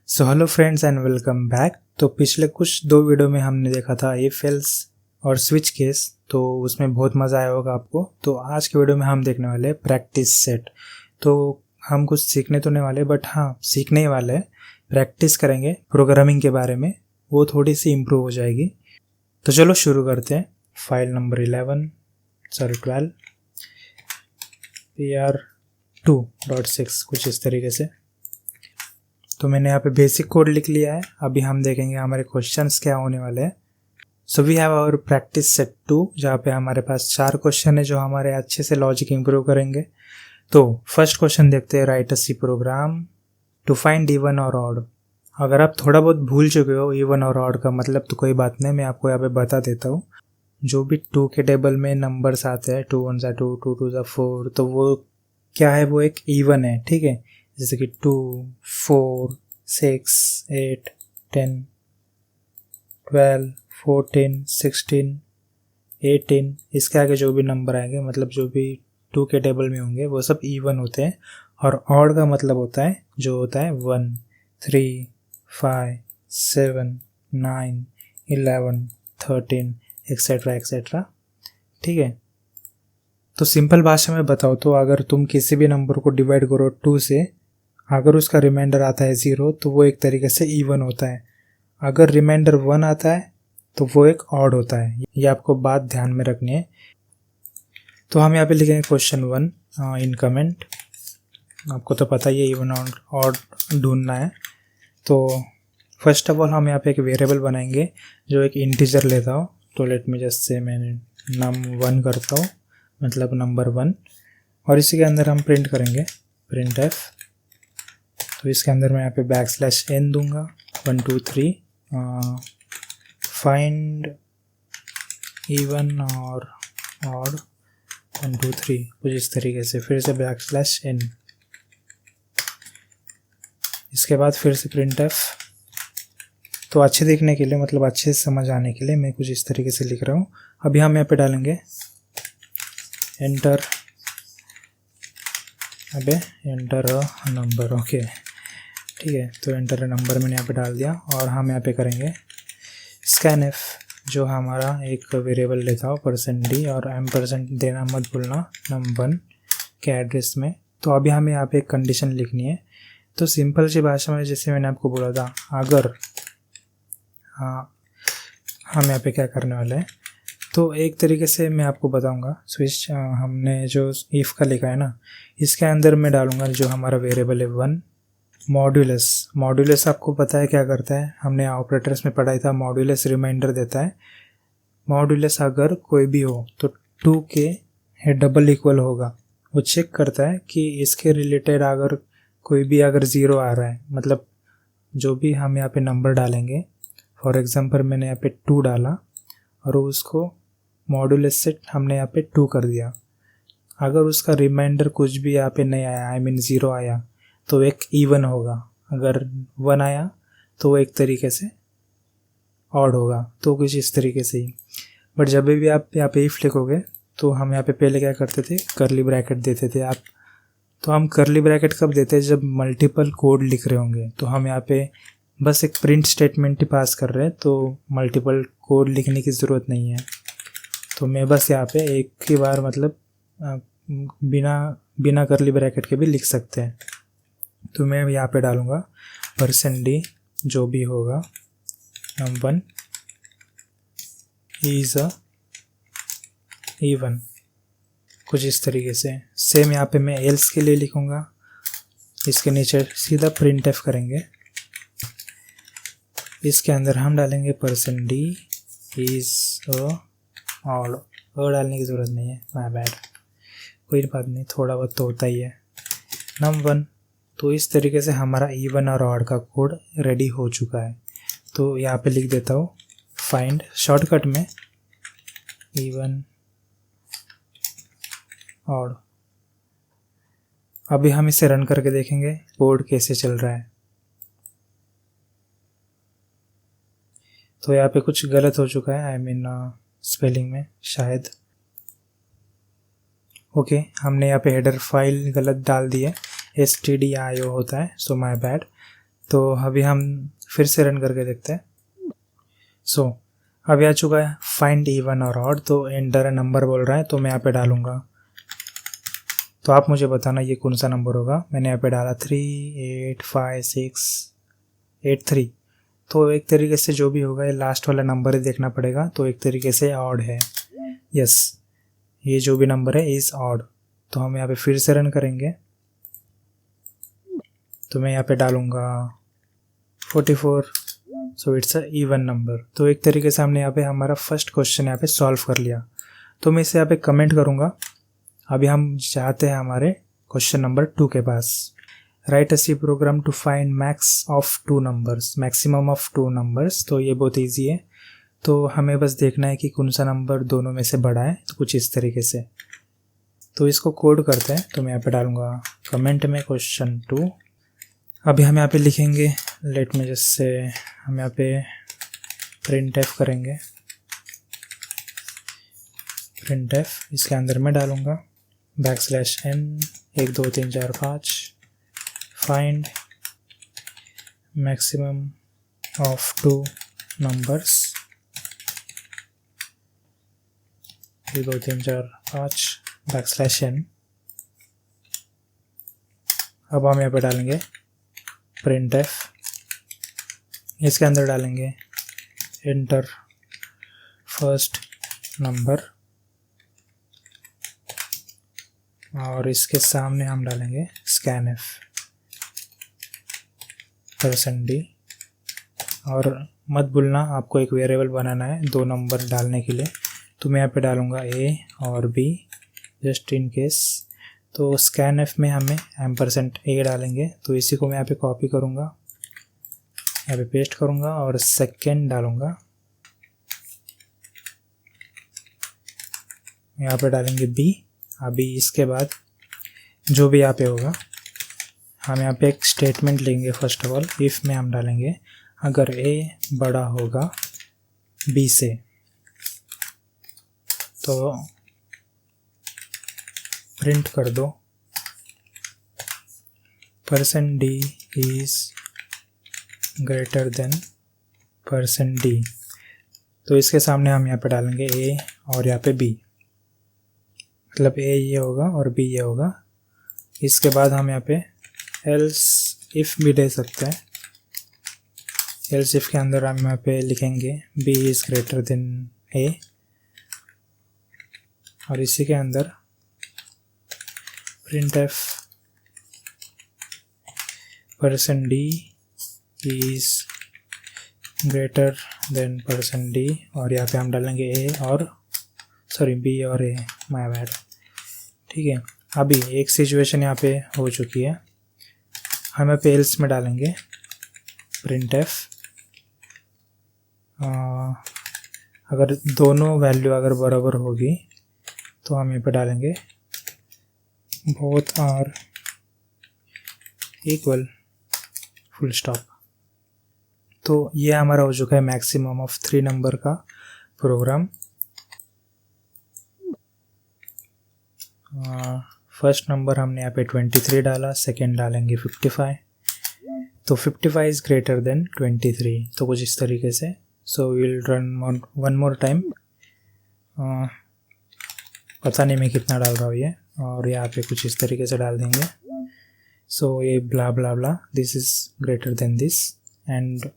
So hello friends and welcome back. तो पिछले कुछ दो वीडियो में हमने देखा था इफ एल्स और स्विच केस, तो उसमें बहुत मज़ा आया होगा आपको। तो आज के वीडियो में हम देखने वाले हैं प्रैक्टिस सेट। तो हम कुछ सीखने तो नहीं वाले, बट हाँ सीखने ही वाले हैं, प्रैक्टिस करेंगे प्रोग्रामिंग के बारे में, वो थोड़ी सी इम्प्रूव हो जाएगी। तो चलो शुरू करते हैं। फाइल नंबर 12 PR2.6 कुछ इस तरीके से। तो मैंने यहाँ पे बेसिक कोड लिख लिया है। अभी हम देखेंगे हमारे क्वेश्चंस क्या होने वाले हैं। So we have our practice set 2, जहाँ पे हमारे पास 4 क्वेश्चन है जो हमारे अच्छे से लॉजिक इंप्रूव करेंगे। तो फर्स्ट क्वेश्चन देखते हैं, write a C program to find even और ऑड। अगर आप थोड़ा बहुत भूल चुके हो इवन और ऑड का मतलब, तो कोई बात नहीं, मैं आपको यहाँ पे बता देता हूँ। जो भी 2 के टेबल में नंबर्स आते हैं, 2 1 2 2 2 4, तो वो क्या है, वो एक इवन है, ठीक है। जैसे कि 2 4 6 8 10 12 14 16 18, इसके आगे जो भी नंबर आएंगे, मतलब जो भी 2 के टेबल में होंगे, वो सब इवन होते हैं। और ऑड का मतलब होता है जो होता है 1 3 5 7 9 11 13 एक्सेट्रा एक्सेट्रा, ठीक है। तो सिंपल भाषा में बताओ तो अगर तुम किसी भी नंबर को डिवाइड करो 2 से, अगर उसका रिमाइंडर आता है 0, तो वो एक तरीके से इवन होता है। अगर रिमाइंडर 1 आता है तो वो एक ऑड होता है। ये आपको बात ध्यान में रखनी है। तो हम यहाँ पे लिखेंगे क्वेश्चन 1 इन कमेंट। आपको तो पता ही है इवन ऑड ढूंढना है। तो फर्स्ट ऑफ ऑल हम यहाँ पे एक वेरिएबल बनाएंगे जो एक इंटीजर लेता हो। तो लेट मी जस्ट से मैंने num1 करता हूँ, मतलब नंबर 1, और इसी के अंदर हम प्रिंट करेंगे प्रिंट एफ। तो इसके अंदर मैं यहाँ पे \n दूंगा 1 2 3 फाइंड इवन और ऑड 1 2 3 कुछ इस तरीके से, फिर से \n, इसके बाद फिर से प्रिंट एफ। तो अच्छे देखने के लिए, मतलब अच्छे से समझ आने के लिए मैं कुछ इस तरीके से लिख रहा हूँ। अभी हम यहाँ पे डालेंगे एंटर अ नंबर, ओके ठीक है। तो एंटर अ नंबर मैंने यहाँ पे डाल दिया, और हम यहाँ पे करेंगे स्कैन एफ, जो हमारा एक वेरिएबल लेता हो %d, और %, देना मत भूलना num1 के एड्रेस में। तो अभी हमें यहाँ पे एक कंडीशन लिखनी है। तो सिंपल सी भाषा में, जैसे मैंने आपको बोला था, अगर हम यहाँ पे क्या करने वाले हैं, तो एक तरीके से मैं आपको बताऊंगा। स्विच हमने जो इफ़ का लिखा है ना, इसके अंदर मैं डालूंगा जो हमारा वेरिएबल है 1 मॉड्यूलस आपको पता है क्या करता है, हमने ऑपरेटर्स में पढ़ाई था। मॉड्यूलस रिमाइंडर देता है। मॉड्यूलस अगर कोई भी हो तो 2 के डबल इक्वल होगा। वो चेक करता है कि इसके रिलेटेड अगर कोई भी अगर 0 आ रहा है, मतलब जो भी हम यहाँ पे नंबर डालेंगे, फॉर एग्जांपल मैंने यहाँ पे 2 डाला और उसको मॉड्यूलस से हमने यहाँ पे 2 कर दिया। अगर उसका रिमाइंडर कुछ भी यहाँ पे नहीं आया, आई मीन 0 आया, तो एक इवन होगा। अगर 1 आया तो वो एक तरीके से ऑड होगा। तो कुछ इस तरीके से ही। बट जब भी आप यहाँ पे इफ लिखोगे, तो हम यहाँ पे पहले क्या करते थे, कर्ली ब्रैकेट देते थे आप। तो हम कर्ली ब्रैकेट कब देते हैं, जब मल्टीपल कोड लिख रहे होंगे। तो हम यहाँ पे बस एक प्रिंट स्टेटमेंट ही पास कर रहे हैं, तो मल्टीपल कोड लिखने की ज़रूरत नहीं है। तो मैं बस यहाँ पे एक ही बार, मतलब बिना कर्ली ब्रैकेट के भी लिख सकते हैं। तो मैं यहाँ पे डालूँगा %d, जो भी होगा num1 इज़ अ इवन, कुछ इस तरीके से। सेम यहाँ पे मैं एल्स के लिए लिखूँगा। इसके नीचे सीधा प्रिंट एफ करेंगे। इसके अंदर हम डालेंगे %d इज़ अ ऑड। डालने की ज़रूरत नहीं है, माय बैड, कोई बात नहीं, थोड़ा बहुत तो होता ही है। num1। तो इस तरीके से हमारा इवन और ऑड का कोड रेडी हो चुका है। तो यहाँ पे लिख देता हूँ फाइंड, शॉर्टकट में इवन ऑड। अभी हम इसे रन करके देखेंगे कोड कैसे चल रहा है। तो यहाँ पे कुछ गलत हो चुका है, आई मीन स्पेलिंग में शायद। ओके, हमने यहाँ पे हेडर फाइल गलत डाल दी है, stdio होता है, सो माय बैड। तो अभी हम फिर से रन करके देखते हैं। सो अभी आ चुका है फाइंड इवन और ऑड, तो एंटर नंबर बोल रहा है, तो मैं यहाँ पे डालूँगा। तो आप मुझे बताना ये कौन सा नंबर होगा। मैंने यहाँ पे डाला 38568 तो एक तरीके से जो भी होगा ये लास्ट वाला नंबर ही देखना पड़ेगा, तो एक तरीके से ऑड है। यस, ये जो भी नंबर है इज़ ऑड। तो हम यहाँ पे फिर से रन करेंगे, तो मैं यहाँ पे डालूँगा 44, so it's a even number. तो एक तरीके से हमने यहाँ पे हमारा फर्स्ट क्वेश्चन यहाँ पे सॉल्व कर लिया। तो मैं इसे यहाँ पे कमेंट करूँगा। अभी हम चाहते हैं हमारे क्वेश्चन नंबर 2 के पास। Write a C program to find max of 2 numbers, maximum of 2 numbers. तो ये बहुत ईजी है, तो हमें बस देखना है कि कौन सा नंबर दोनों में से बड़ा है, तो कुछ इस तरीके से। तो इसको कोड करते हैं, तो मैं यहाँ पे डालूँगा कमेंट में क्वेश्चन 2। अभी हम यहाँ पे लिखेंगे, लेट में जैसे हम यहाँ पे प्रिंट एफ करेंगे, प्रिंट एफ इसके अंदर में डालूँगा \n 1 2 3 4 5 find maximum of 2 numbers 1 2 3 4 5 \n। अब हम यहाँ पे डालेंगे प्रिंट एफ, इसके अंदर डालेंगे एंटर फर्स्ट नंबर, और इसके सामने हम डालेंगे स्कैन एफ %d। और मत भूलना आपको एक वेरिएबल बनाना है 2 नंबर डालने के लिए, तो मैं यहाँ पे डालूँगा a और b जस्ट इन केस। तो स्कैन एफ में हमें %a डालेंगे, तो इसी को मैं यहाँ पे कॉपी करूँगा, यहाँ पे पेस्ट करूँगा और सेकेंड डालूँगा। यहाँ पे डालेंगे b। अभी इसके बाद जो भी यहाँ पे होगा, हम यहाँ पे एक स्टेटमेंट लेंगे। फर्स्ट ऑफ ऑल इफ़ में हम डालेंगे अगर a बड़ा होगा b से, तो प्रिंट कर दो %d is greater then %d। तो इसके सामने हम यहाँ पे डालेंगे a और यहाँ पे b, मतलब a ये होगा और b ये होगा। इसके बाद हम यहाँ पे एल्स इफ़ भी दे सकते हैं। एल्स इफ़ के अंदर हम यहाँ पे लिखेंगे b is greater then a, और इसी के अंदर print F %d is greater then %d, और यहाँ पे हम डालेंगे a और b और a, माय बैड। ठीक है, अभी एक सिचुएशन यहाँ पे हो चुकी है, हम यहाँ पे एल्स में डालेंगे प्रिंट एफ अगर दोनों वैल्यू अगर बराबर होगी तो हम यहाँ पे डालेंगे both are equal full stop. तो ये हमारा हो चुका है मैक्सिमम ऑफ 3 नंबर का प्रोग्राम। फर्स्ट नंबर हमने यहाँ पे 23 डाला, सेकेंड डालेंगे 55, तो 55 इज़ ग्रेटर देन 23, तो कुछ इस तरीके से। So will run one more time. पता नहीं मैं कितना डाल रहा हूँ ये, और यहाँ पे कुछ इस तरीके से डाल देंगे। सो ये blah blah blah this is greater than this. And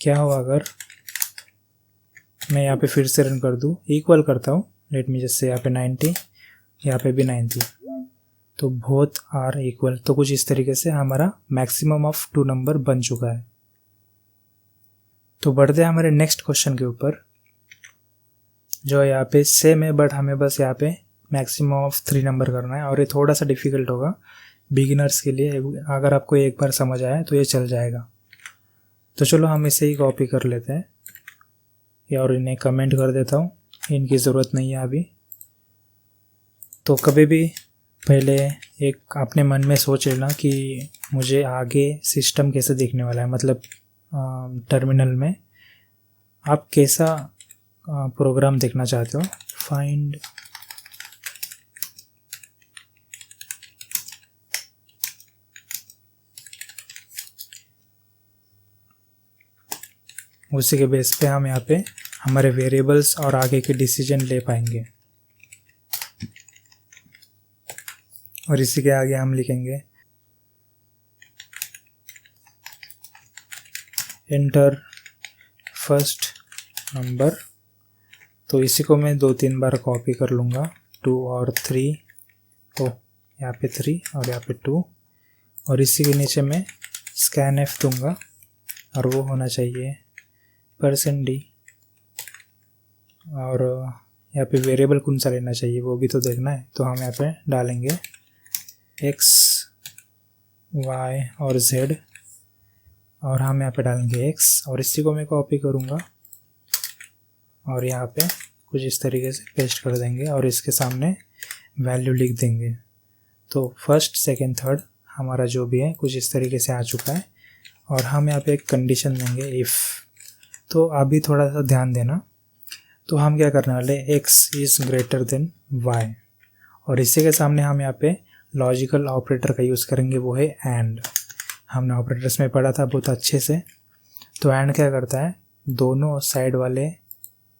क्या हो अगर मैं यहाँ पे फिर से रन कर दूँ, इक्वल करता हूँ, लेट मी जस्ट से यहाँ पे 90, यहाँ पे भी 90, तो बोथ आर इक्वल। तो कुछ इस तरीके से हमारा मैक्सिमम ऑफ 2 नंबर बन चुका है। तो बढ़ते हैं हमारे नेक्स्ट क्वेश्चन के ऊपर, जो यहाँ पे सेम है, बट हमें बस यहाँ पे मैक्सिमम ऑफ 3 नंबर करना है, और ये थोड़ा सा डिफ़िकल्ट होगा बिगिनर्स के लिए। अगर आपको एक बार समझ आया तो ये चल जाएगा। तो चलो हम इसे ही कॉपी कर लेते हैं, या और इन्हें कमेंट कर देता हूँ, इनकी ज़रूरत नहीं है अभी। तो कभी भी पहले एक अपने मन में सोच लेना कि मुझे आगे सिस्टम कैसे दिखने वाला है, मतलब टर्मिनल में आप कैसा प्रोग्राम देखना चाहते हो। फाइंड उसी के बेस पे हम यहाँ पे हमारे वेरिएबल्स और आगे के डिसीजन ले पाएंगे। और इसी के आगे हम लिखेंगे एंटर फर्स्ट नंबर। तो इसी को मैं 2-3 बार कॉपी कर लूँगा, 2 और 3, यहाँ पे 3 और यहाँ पे 2, और इसी के नीचे मैं scanf दूंगा और वो होना चाहिए %d। और यहाँ पे वेरिएबल कौन सा लेना चाहिए वो भी तो देखना है, तो हम यहाँ पे डालेंगे x, y और z, और हम यहाँ पे डालेंगे x, और इसी को मैं कॉपी करूँगा और यहाँ पे कुछ इस तरीके से पेस्ट कर देंगे और इसके सामने वैल्यू लिख देंगे। तो फर्स्ट, सेकंड, थर्ड हमारा जो भी है कुछ इस तरीके से आ चुका है। और हम यहाँ पे एक कंडीशन देंगे इफ़। तो अभी थोड़ा सा ध्यान देना। तो हम क्या करने वाले, x is greater then y, और इसी के सामने हम यहाँ पे लॉजिकल ऑपरेटर का यूज़ करेंगे, वो है एंड। हमने ऑपरेटर्स में पढ़ा था बहुत अच्छे से। तो एंड क्या करता है, दोनों साइड वाले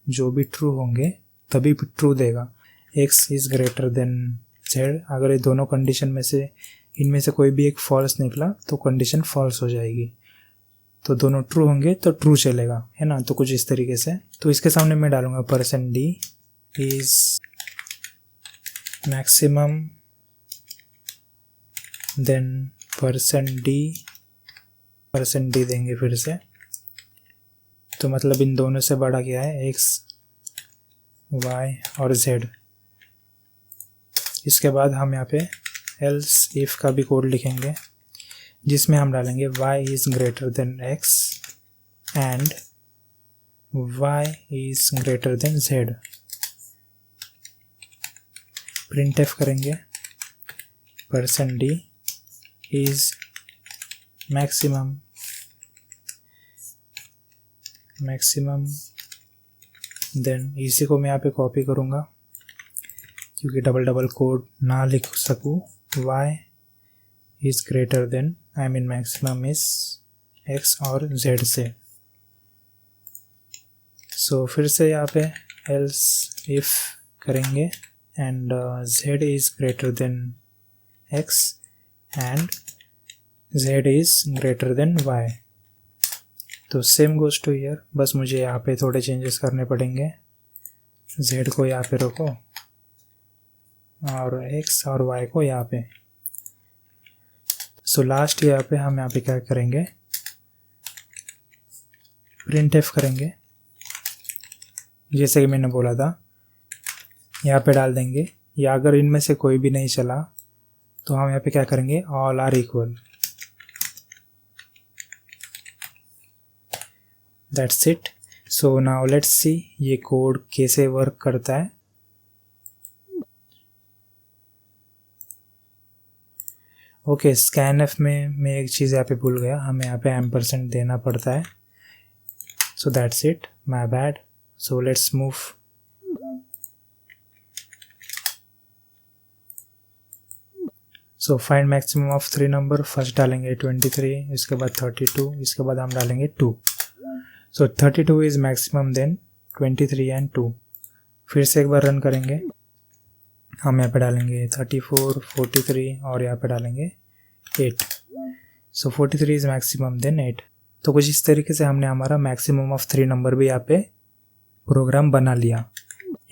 जो भी ट्रू होंगे तभी ट्रू देगा। x is greater then z, अगर ये दोनों कंडीशन में से इनमें से कोई भी एक फॉल्स निकला तो कंडीशन फॉल्स हो जाएगी। तो दोनों ट्रू होंगे तो ट्रू चलेगा, है ना। तो कुछ इस तरीके से। तो इसके सामने मैं डालूंगा %d is maximum then %d देंगे फिर से। तो मतलब इन दोनों से बड़ा क्या है, x, y और z। इसके बाद हम यहाँ पे एल्स इफ का भी कोड लिखेंगे, जिसमें हम डालेंगे y is greater then x and y is greater then z। Printf करेंगे %d इज़ मैक्सिमम देन, इसी को मैं यहाँ पे कॉपी करूँगा क्योंकि डबल कोड ना लिख सकूँ। y is greater then, I mean maximum is x और z से। सो फिर से यहाँ पे एल्स इफ करेंगे and z is greater then x and z is greater then y। तो सेम गोज़ टू हियर, बस मुझे यहाँ पे थोड़े चेंजेस करने पड़ेंगे। z को यहाँ पे रखो और x और y को यहाँ पे। सो लास्ट यहाँ पे हम यहाँ पे क्या करेंगे, प्रिंटफ करेंगे। जैसे कि मैंने बोला था, यहाँ पे डाल देंगे, या अगर इनमें से कोई भी नहीं चला तो हम यहाँ पे क्या करेंगे, all are equal. That's it. So now let's see ये कोड कैसे वर्क करता है। ओके, स्कैनफ में मैं एक चीज़ यहाँ पे भूल गया, हमें यहाँ पे एम्परसेंड देना पड़ता है। So that's it, my bad. So let's move. So find maximum of 3 number. First डालेंगे 23, इसके बाद 32, इसके बाद हम डालेंगे 2। सो 32 इज़ मैक्सिमम देन 23 एंड 2। फिर से एक बार रन करेंगे, हम यहाँ पे डालेंगे 34, 43 और यहाँ पे डालेंगे 8। सो 43 इज़ मैक्सिमम देन 8। तो कुछ इस तरीके से हमने हमारा मैक्सिमम ऑफ 3 नंबर भी यहाँ पे प्रोग्राम बना लिया।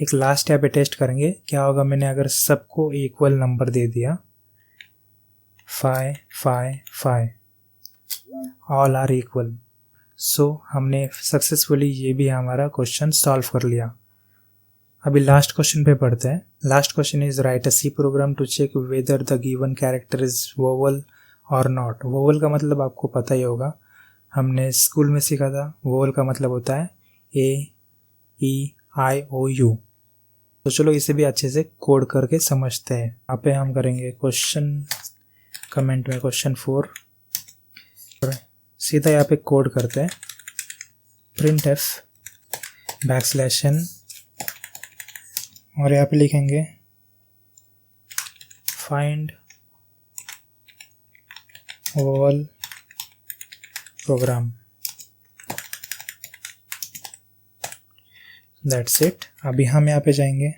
एक लास्ट यहाँ पे टेस्ट करेंगे क्या होगा। मैंने अगर सबको इक्वल नंबर दे दिया 5, 5, 5, ऑल आर इक्वल, सो हमने सक्सेसफुली ये भी हमारा क्वेश्चन सॉल्व कर लिया। अभी लास्ट क्वेश्चन पे पढ़ते हैं। Last question is write a C program to check whether the given character is vowel और नॉट। वोवल का मतलब आपको पता ही होगा, हमने स्कूल में सीखा था। वोवल का मतलब होता है A-E-I-O-U। तो चलो इसे भी अच्छे से कोड करके समझते हैं। यहाँ पे हम करेंगे क्वेश्चन कमेंट में क्वेश्चन 4, सीधा यहाँ पे कोड करते हैं printf \n और यहाँ पे लिखेंगे find vowel program. That's it. अभी हम यहाँ पे जाएंगे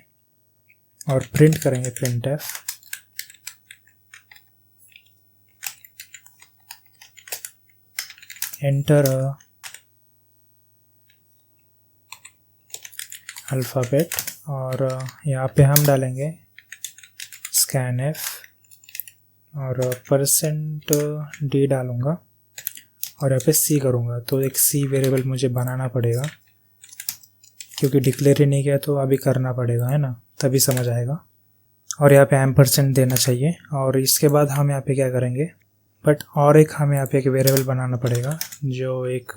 और प्रिंट करेंगे printf एंटर अल्फ़ाबेट और यहाँ पे हम डालेंगे scanf और %d डालूँगा और यहाँ पे c करूँगा। तो एक c वेरिएबल मुझे बनाना पड़ेगा क्योंकि डिक्लेयर ही नहीं किया, तो अभी करना पड़ेगा, है ना, तभी समझ आएगा। और यहाँ पे % देना चाहिए। और इसके बाद हम यहाँ पे क्या करेंगे, बट और एक हमें यहाँ पे एक वेरिएबल बनाना पड़ेगा जो एक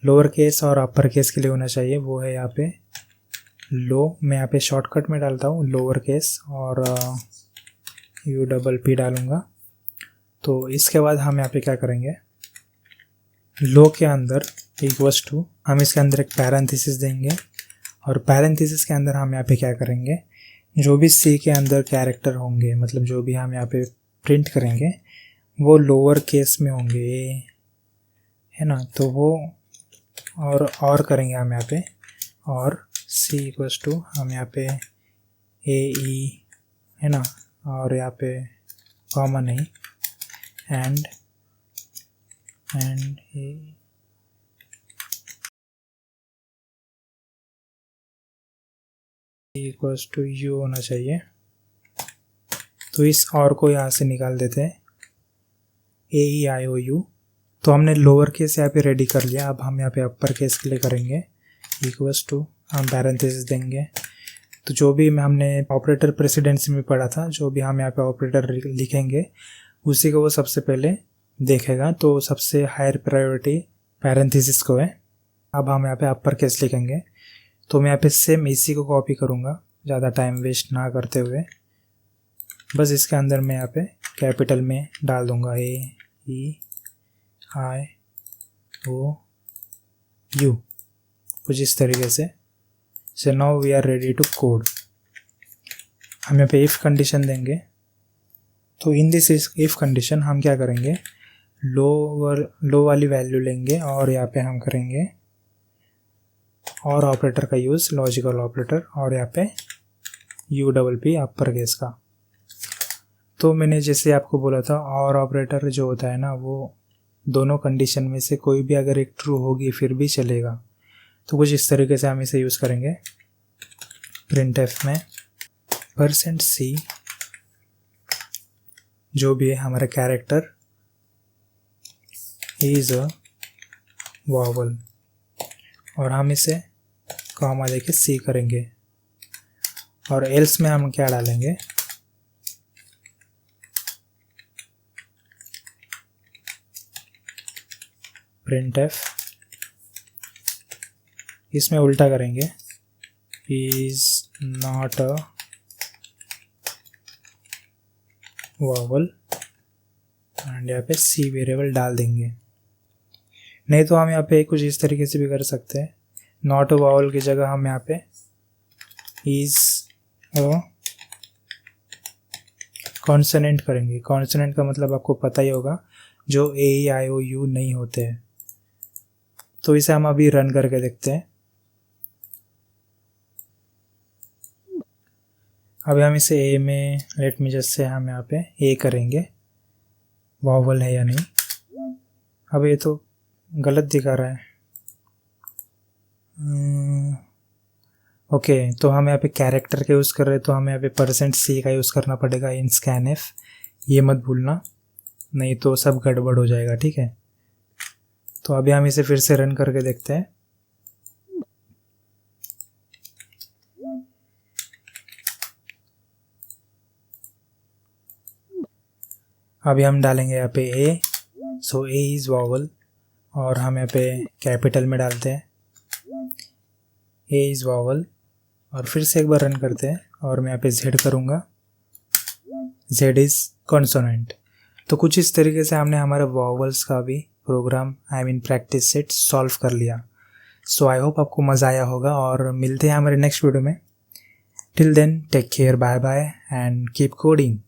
लोअर केस और अपर केस के लिए होना चाहिए। वो है यहाँ पे लो, मैं यहाँ पे शॉर्टकट में डालता हूँ लोअर केस और UPP डालूँगा। तो इसके बाद हम यहाँ पे क्या करेंगे, लो के अंदर इक्वल्स टू हम इसके अंदर एक पैरेंथेसिस देंगे और पैरेंथेसिस के अंदर हम यहाँ पे क्या करेंगे, जो भी C के अंदर कैरेक्टर होंगे, मतलब जो भी हम यहाँ पे प्रिंट करेंगे वो लोअर केस में होंगे, है ना। तो वो और करेंगे हम यहाँ पे, और C इक्वल्स टू हम यहाँ पे AE, है ना, और यहाँ पे कॉमा नहीं, एंड इक्वल्स टू U होना चाहिए। तो इस और को यहाँ से निकाल देते हैं, AEIOU। तो हमने लोअर केस यहाँ पे रेडी कर लिया। अब हम यहाँ पे अपर केस के लिए करेंगे इक्वल्स टू, हम पैरेंथेसिस देंगे। तो जो भी हमने ऑपरेटर प्रेसिडेंसी में पढ़ा था, जो भी हम यहाँ पे ऑपरेटर लिखेंगे उसी को वो सबसे पहले देखेगा। तो सबसे हायर प्रायोरिटी पैरेंथेसिस को है। अब हम यहाँ पे अपर केस लिखेंगे, तो मैं यहाँ पे सेम इसी को कॉपी करूँगा ज़्यादा टाइम वेस्ट ना करते हुए। बस इसके अंदर मैं यहाँ पे कैपिटल में डाल दूँगा AEIOU, कुछ इस तरीके से। So now we are ready to code. हम यहाँ पे इफ़ कंडीशन देंगे। तो इन दिस इफ़ कंडीशन हम क्या करेंगे, लो वाली वैल्यू लेंगे और यहाँ पे हम करेंगे और ऑपरेटर का यूज़, लॉजिकल ऑपरेटर, और यहाँ पे UPP अपर केस का। तो मैंने जैसे आपको बोला था, और ऑपरेटर जो होता है ना, वो दोनों कंडीशन में से कोई भी अगर एक ट्रू होगी फिर भी चलेगा। तो कुछ इस तरीके से हम इसे यूज़ करेंगे। printf में %c जो भी है हमारा कैरेक्टर इज अ वॉवल, और हम इसे कॉमा देके C करेंगे। और एल्स में हम क्या डालेंगे, printf, इसमें उल्टा करेंगे, is not a vowel, and यहाँ पे C वेरिएबल डाल देंगे। नहीं तो हम यहाँ पे कुछ इस तरीके से भी कर सकते हैं, नॉट अ वॉवल की जगह हम यहाँ पे इज अ कॉन्सोनेंट करेंगे। कॉन्सोनेंट का मतलब आपको पता ही होगा, जो AEIOU नहीं होते हैं। तो इसे हम अभी रन करके देखते हैं। अभी हम इसे A में लेट मी जस्ट से हम यहाँ पे A करेंगे, वॉवल है या नहीं। अब ये तो गलत दिखा रहा है। ओके, तो हम यहाँ पे कैरेक्टर का यूज़ कर रहे हैं, तो हमें यहाँ पे %c का यूज़ करना पड़ेगा इन scanf, ये मत भूलना, नहीं तो सब गड़बड़ हो जाएगा, ठीक है। तो अभी हम इसे फिर से रन करके देखते हैं। अभी हम डालेंगे यहाँ पे A, so A is vowel, और हम यहाँ पे कैपिटल में डालते हैं A इज़ वॉवल, और फिर से एक बार रन करते हैं, और मैं यहाँ पे Z करूँगा, Z इज़ कॉन्सोनेंट। तो कुछ इस तरीके से हमने हमारे वॉवल्स का भी प्रोग्राम प्रैक्टिस सेट सॉल्व कर लिया। सो आई होप आपको मज़ा आया होगा, और मिलते हैं हमारे नेक्स्ट वीडियो में। Till then take care, bye bye and keep coding.